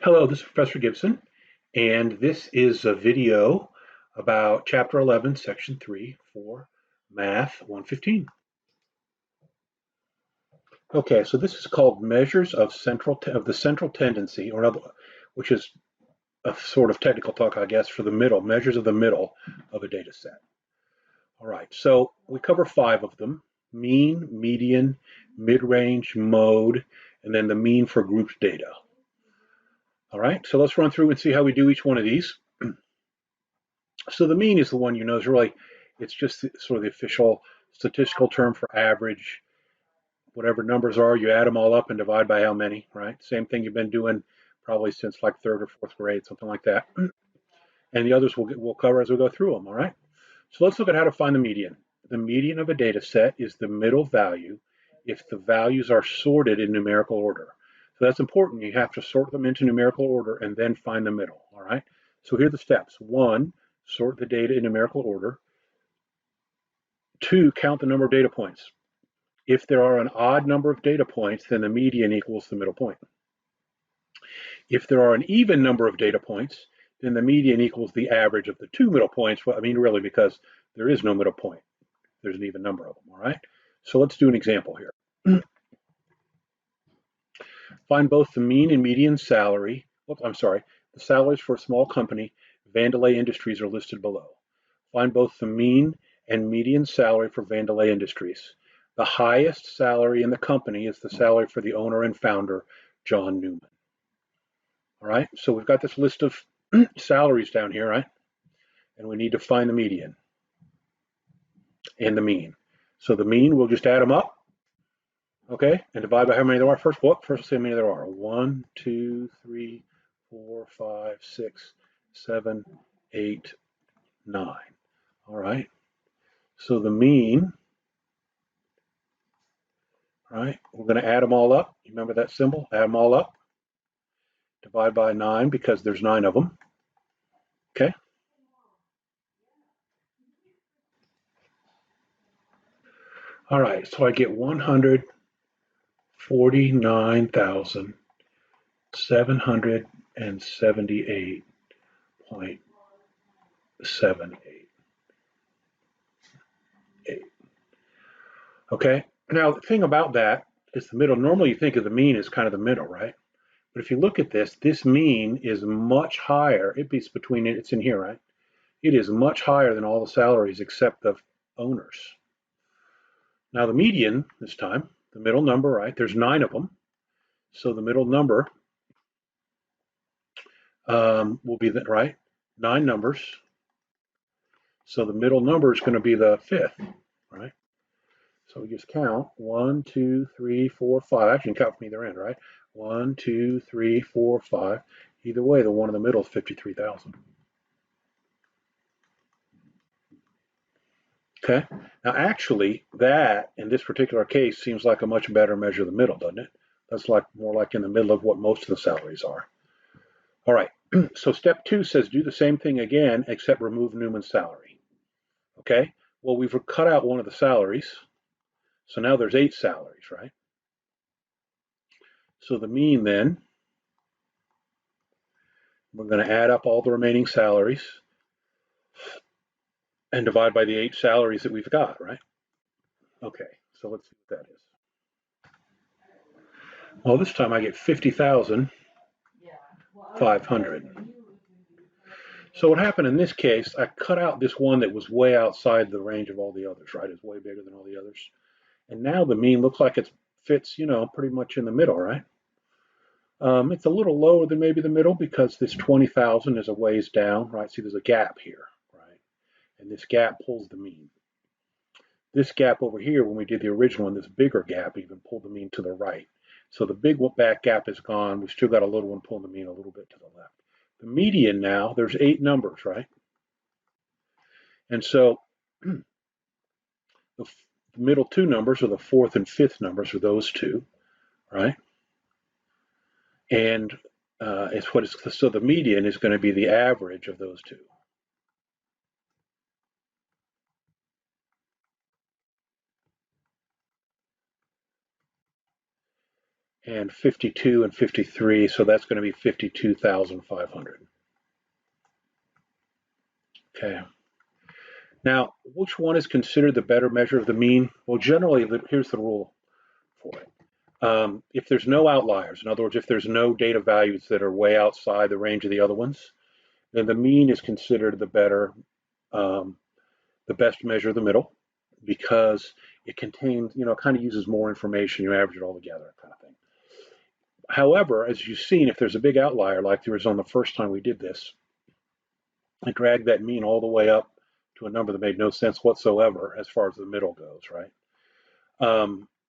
Hello, this is Professor Gibson, and this is a video about Chapter 11, Section 3 for Math 115. Okay, so this is called Measures of the Central Tendency, which is a sort of technical talk, I guess, for the middle, measures of the middle of a data set. All right, so we cover 5 of them: mean, median, mid-range, mode, and then the mean for grouped data. All right, so let's run through and see how we do each one of these. So the mean is the one is really, it's just sort of the official statistical term for average. Whatever numbers are, you add them all up and divide by how many, right? Same thing you've been doing probably since like 3rd or 4th grade, something like that. And the others we'll cover as we go through them, all right? So let's look at how to find the median. The median of a data set is the middle value if the values are sorted in numerical order. So that's important. You have to sort them into numerical order and then find the middle, all right? So here are the steps. 1, sort the data in numerical order. 2, count the number of data points. If there are an odd number of data points, then the median equals the middle point. If there are an even number of data points, then the median equals the average of the 2 middle points. Well, I mean, really, because there is no middle point. There's an even number of them, all right? So let's do an example here. Find both the mean and median salary. The salaries for a small company. Vandelay Industries are listed below. Find both the mean and median salary for Vandelay Industries. The highest salary in the company is the salary for the owner and founder, John Newman. All right, so we've got this list of salaries down here, right? And we need to find the median and the mean. So the mean, we'll just add them up, okay, and divide by how many there are. First, let's see how many there are. 1, 2, 3, 4, 5, 6, 7, 8, 9. All right, so the mean, right, we're going to add them all up. You remember that symbol? Add them all up. Divide by 9 because there's 9 of them. Okay. All right, so I get 149,778.78. Okay, now the thing about that is the middle. Normally you think of the mean as kind of the middle, right? But if you look at this mean is much higher. It's in here, right? It is much higher than all the salaries except the owners. Now the median this time, the middle number, right? There's 9 of them. So the middle number will be that, right? 9 numbers. So the middle number is going to be the 5th, right? So we just count 1, 2, 3, 4, 5. Actually, you can count from either end, right? 1, 2, 3, 4, 5. Either way, the one in the middle is 53,000. Okay. Now, actually, that in this particular case seems like a much better measure of the middle, doesn't it? That's like more like in the middle of what most of the salaries are. All right. So step 2 says do the same thing again, except remove Newman's salary. Okay. Well, we've cut out one of the salaries. So now there's 8 salaries, right? So the mean then, we're going to add up all the remaining salaries and divide by the 8 salaries that we've got, right? Okay, so let's see what that is. Well, this time I get 50,500. So what happened in this case, I cut out this one that was way outside the range of all the others, right? It's way bigger than all the others. And now the mean looks like it fits, pretty much in the middle, right? It's a little lower than maybe the middle because this 20,000 is a ways down, right? See, there's a gap here, right? And this gap pulls the mean. This gap over here, when we did the original one, this bigger gap even pulled the mean to the right. So the big back gap is gone. We've still got a little one pulling the mean a little bit to the left. The median now, there's 8 numbers, right? And so the middle 2 numbers are the 4th and 5th numbers are those 2, right? And so the median is going to be the average of those 2. and 52 and 53, so that's going to be 52,500. Okay. Now, which one is considered the better measure of the mean? Well, generally, here's the rule for it. If there's no outliers, in other words, if there's no data values that are way outside the range of the other ones, then the mean is considered the best measure of the middle, because it contains, kind of uses more information. You average it all together, kind of thing. However, as you've seen, if there's a big outlier, like there was on the first time we did this, I dragged that mean all the way up to a number that made no sense whatsoever as far as the middle goes, right?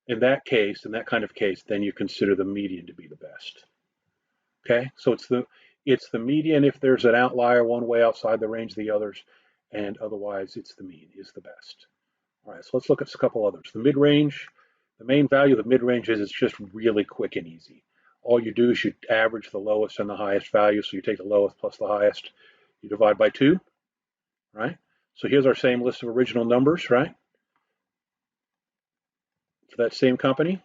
In that case, in that kind of case, then you consider the median to be the best. Okay, so it's the median if there's an outlier one way outside the range of the others, and otherwise it's the mean is the best. All right, so let's look at a couple others. The mid-range, the main value of the mid-range is it's just really quick and easy. All you do is you average the lowest and the highest value, so you take the lowest plus the highest, you divide by 2, right? So here's our same list of original numbers, right? For that same company.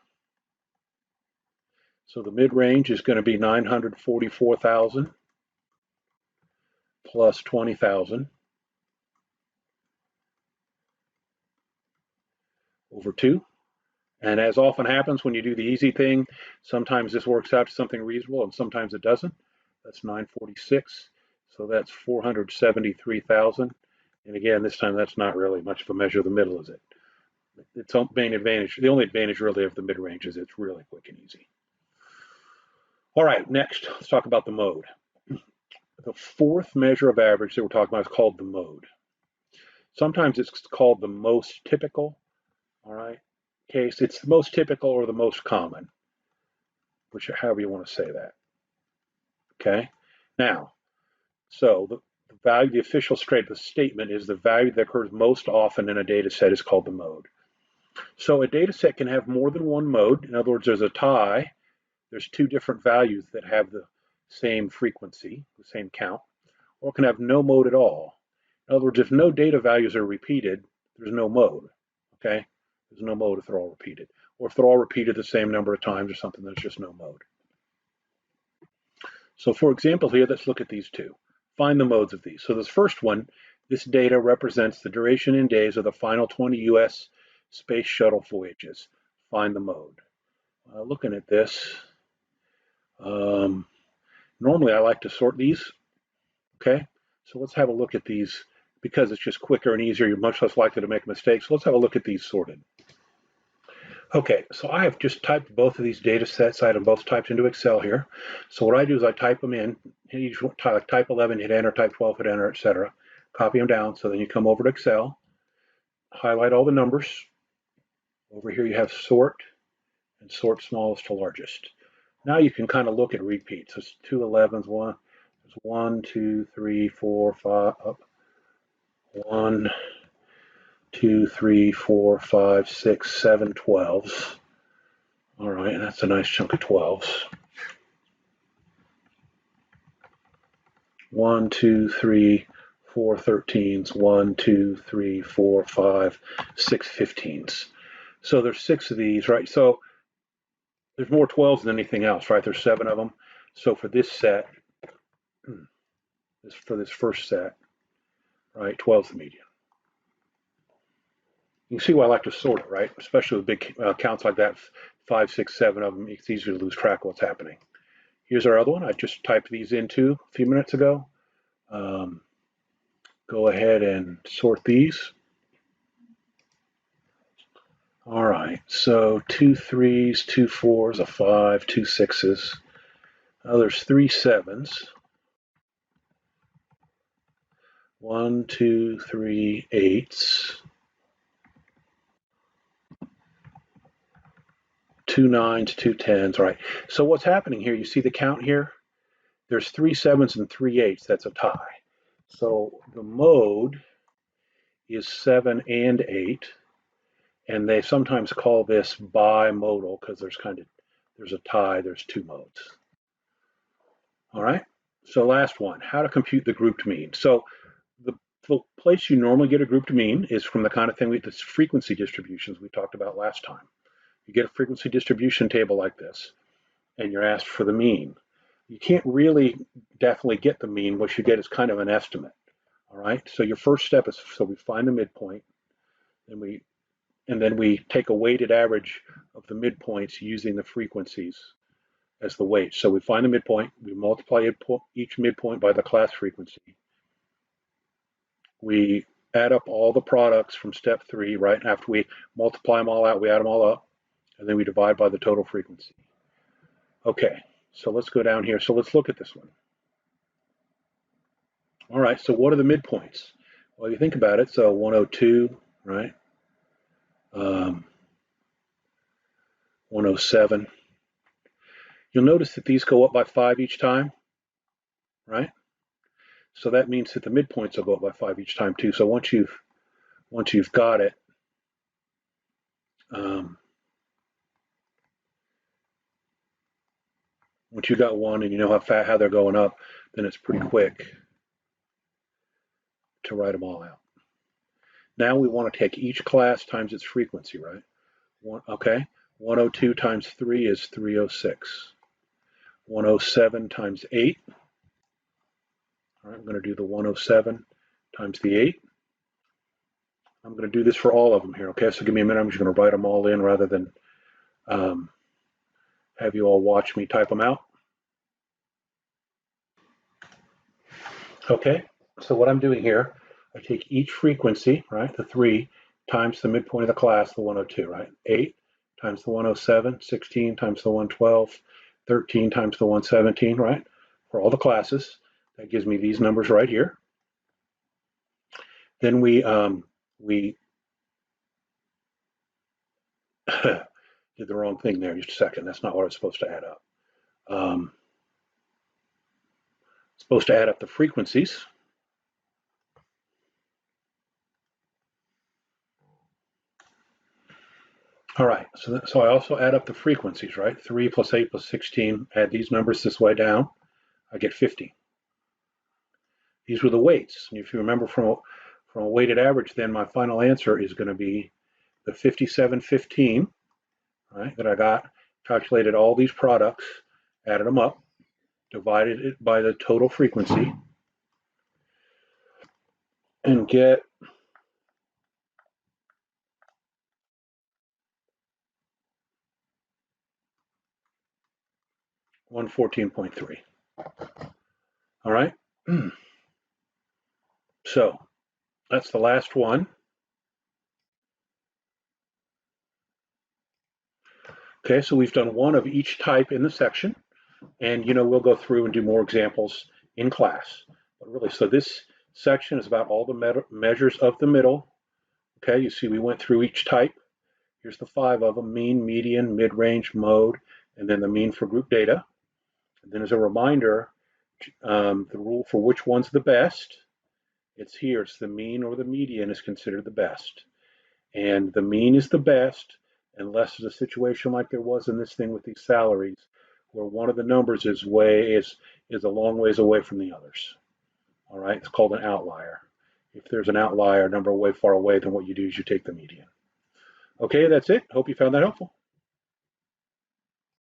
So the mid-range is going to be 944,000 plus 20,000 over 2. And as often happens when you do the easy thing, sometimes this works out to something reasonable and sometimes it doesn't. That's 946. So that's 473,000. And again, this time that's not really much of a measure of the middle, is it? Its main advantage, the only advantage really of the mid-range is it's really quick and easy. All right, next, let's talk about the mode. The fourth measure of average that we're talking about is called the mode. Sometimes it's called the most typical, all right, case. It's the most typical or the most common, however you want to say that. Okay, now, so the value, the official statement is the value that occurs most often in a data set is called the mode. So a data set can have more than one mode. In other words, there's a tie. There's 2 different values that have the same frequency, the same count, or it can have no mode at all. In other words, if no data values are repeated, there's no mode, okay? There's no mode if they're all repeated. Or if they're all repeated the same number of times or something, there's just no mode. So for example here, let's look at these 2. Find the modes of these. So this first one, this data represents the duration in days of the final 20 US space shuttle voyages. Find the mode. Looking at this, normally I like to sort these, okay? So let's have a look at these. Because it's just quicker and easier, you're much less likely to make mistakes. So let's have a look at these sorted. Okay, so I have just typed both of these data sets. I had them both typed into Excel here. So what I do is I type them in, each type 11, hit enter, type 12, hit enter, etc. Copy them down. So then you come over to Excel, highlight all the numbers. Over here you have sort, and sort smallest to largest. Now you can kind of look at repeats. So it's 2 11s, there's 1, 2, 3, 4, 5, up. 1, 2, 3, 4, 5, 6, 7, 12s. All right, and that's a nice chunk of 12s. 1, 2, 3, 4 13s. 1, 2, 3, 4, 5, 6 15s. So there's 6 of these, right? So there's more 12s than anything else, right? There's 7 of them. So for this set, for this first set, right, 12's the median. You can see why I like to sort it, right? Especially with big counts like that, 5, 6, 7 of them, it's easier to lose track of what's happening. Here's our other one. I just typed these into a few minutes ago. Go ahead and sort these. All right, so 2 3s, 2 4s, a 5, 2 6s. There's 3 7s. 1, 2, 3 8s. 2 9s, 2 10s. All right, so what's happening here, you see the count here? There's 3 7s and 3 8s, that's a tie. So the mode is 7 and 8, and they sometimes call this bimodal because there's a tie, there's 2 modes. All right, so last one, how to compute the grouped mean. So the place you normally get a grouped mean is from the kind of thing the frequency distributions we talked about last time. You get a frequency distribution table like this. and you're asked for the mean. You can't really definitely get the mean. What you get is kind of an estimate. All right. So your first step is, so we find the midpoint, and then we take a weighted average of the midpoints using the frequencies as the weight. So we find the midpoint, we multiply each midpoint by the class frequency. We add up all the products from step 3, right? After we multiply them all out, we add them all up, and then we divide by the total frequency. Okay, so let's go down here. So let's look at this one. All right, so what are the midpoints? Well, you think about it, so 102, right? 107. You'll notice that these go up by 5 each time, right? So that means that the midpoints will go up by 5 each time too. So once you've got it, once you got one and you know how they're going up, then it's pretty quick to write them all out. Now we want to take each class times its frequency, right? Okay, 102 times 3 is 306. 107 times 8. All right, I'm going to do the 107 times the 8. I'm going to do this for all of them here, okay? So give me a minute. I'm just going to write them all in rather than have you all watch me type them out. Okay, so what I'm doing here, I take each frequency, right, the 3, times the midpoint of the class, the 102, right? 8 times the 107, 16 times the 112, 13 times the 117, right? For all the classes, that gives me these numbers right here. Then we did the wrong thing there, just a second. That's not what I was supposed to add up. Supposed to add up the frequencies. All right, so I also add up the frequencies, right? 3 plus 8 plus 16, add these numbers this way down, I get 50. These were the weights. And if you remember from a weighted average, then my final answer is going to be the 5715, right, that I got, calculated all these products, added them up, divided it by the total frequency, and get 114.3. All right. So that's the last one. Okay, so we've done one of each type in the section, and we'll go through and do more examples in class. But really, so this section is about all the measures of the middle. Okay, you see we went through each type. Here's the 5 of them: mean, median, mid-range, mode, and then the mean for group data. And then as a reminder, the rule for which one's the best, it's here. It's the mean or the median is considered the best. And the mean is the best unless there's a situation like there was in this thing with these salaries, where one of the numbers is a long ways away from the others. All right, it's called an outlier. If there's an outlier number way far away, then what you do is you take the median. Okay, that's it. Hope you found that helpful.